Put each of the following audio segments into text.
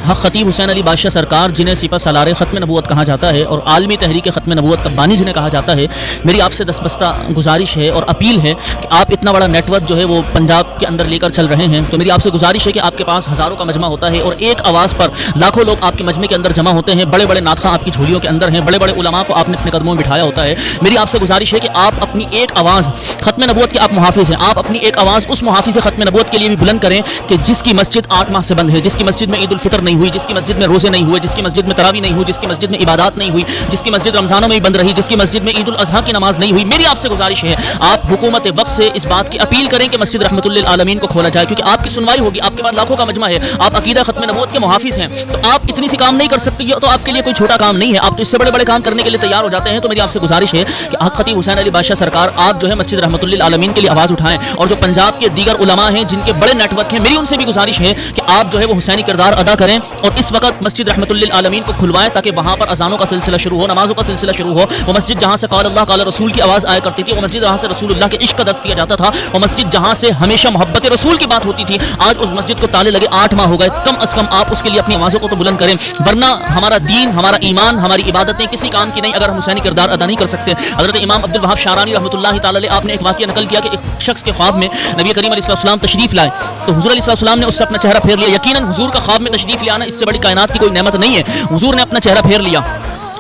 حق خطیب حسین علی بادشاہ سرکار جنہیں سپہ سالار ختم نبوت کہا جاتا ہے اور عالمی تحریک ختم نبوت کا بانی جنہیں کہا جاتا ہے، میری آپ سے دستبستہ گزارش ہے اور اپیل ہے کہ آپ اتنا بڑا نیٹ ورک جو ہے وہ پنجاب کے اندر لے کر چل رہے ہیں، تو میری آپ سے گزارش ہے کہ آپ کے پاس ہزاروں کا مجمع ہوتا ہے اور ایک آواز پر لاکھوں لوگ آپ کے مجمع کے اندر جمع ہوتے ہیں، بڑے بڑے ناطخواں آپ کی جھولیوں کے اندر ہیں، بڑے بڑے علماء کو آپ نے اپنے قدموں میں بٹھایا ہوتا ہے۔ میری آپ سے گزارش ہے کہ آپ اپنی ایک آواز ختم نبوت کے آپ محافظ ہیں، آپ اپنی ایک آواز اس محافظ ختم نبوت کے لیے بھی بلند کریں کہ جس کی مسجد 8 ماہ سے بند ہے، جس کی مسجد میں عید الفطر نہیں ہوئی، جس کی مسجد میں روزے نہیں ہوئے، جس کی مسجد میں تراویح نہیں ہوئی، جس کی مسجد میں عبادات نہیں ہوئی، جس کی مسجد رمضانوں میں ہی بند رہی، جس کی مسجد میں عید الاضحیٰ کی نماز نہیں ہوئی۔ میری آپ سے گزارش ہے آپ حکومت وقت سے اس بات کی اپیل کریں کہ مسجد رحمت للعالمین کو کھولا جائے، کیونکہ آپ کی سنوائی ہوگی، آپ کے پاس لاکھوں کا مجمع ہے، آپ عقیدہ ختم نبوت کے محافظ ہیں، تو آپ اتنی سی کام نہیں کر سکتے، تو آپ کے لیے کوئی چھوٹا کام نہیں ہے، آپ تو اس سے بڑے بڑے کام کرنے کے لیے تیار ہو جاتے ہیں۔ تو میری آپ سے گزارش ہے کہ حق خطیب حسین علی بادشاہ سرکار آپ جو ہے مسجد رحمت للعالمین کے لیے آواز اٹھائیں، اور جو پنجاب کے دیگر علماء ہیں جن کے بڑے نیٹ ورک ہیں، میری ان سے بھی گزارش ہے کہ آپ جو ہے وہ حسینی کردار ادا کریں اور اس وقت مسجد رحمت للعالمین کو کھلوائیں تاکہ وہاں پر اذانوں کا سلسلہ شروع ہو، نمازوں کا سلسلہ شروع ہو۔ وہ مسجد جہاں سے قال اللہ قال رسول کی آواز آیا کرتی تھی، وہ مسجد جہاں سے رسول اللہ کے عشق کا درس دیا جاتا تھا، وہ مسجد جہاں سے ہمیشہ محبت رسول کی بات ہوتی تھی، آج اس مسجد کو تالے لگے 8 ماہ ہو گئے۔ کم از کم آپ اس کے لیے اپنی آوازوں کو تو بلند کریں، ورنہ ہمارا دین، ہمارا ایمان، ہماری عبادتیں کسی کام کی نہیں اگر ہم حسینی کردار ادا نہیں کر سکتے۔ حضرت امام عبد الوہاب شعرانی رحمۃ اللہ تعالی علیہ آپ نے ایک واقعہ نقل کیا کہ ایک شخص کے خواب میں نبی کریم علیہ السلام تشریف لائے، تو حضور علیہ السلام نے اس سے اپنا چہرہ پھیر لیا۔ یقیناً حضور کا خواب میں تشریف لے آنا اس سے بڑی کائنات کی کوئی نعمت نہیں ہے، حضور نے اپنا چہرہ پھیر لیا۔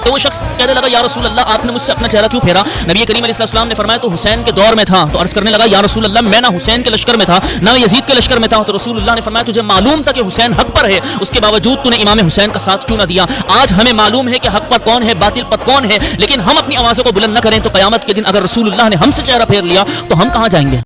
تو وہ شخص کہنے لگا یا رسول اللہ آپ نے مجھ سے اپنا چہرہ کیوں پھیرا؟ نبی کریم علیہ السلام نے فرمایا تو حسین کے دور میں تھا، تو عرض کرنے لگا یا رسول اللہ میں نہ حسین کے لشکر میں تھا نہ میں یزید کے لشکر میں تھا، تو رسول اللہ نے فرمایا تجھے معلوم تھا کہ حسین حق پر ہے، اس کے باوجود تو نے امام حسین کا ساتھ کیوں نہ دیا؟ آج ہمیں معلوم ہے کہ حق پر کون ہے، باطل پر کون ہے، لیکن ہم اپنی آوازوں کو بلند نہ کریں تو قیامت کے دن اگر رسول اللہ نے ہم سے چہرہ پھیر لیا تو ہم کہاں جائیں گے؟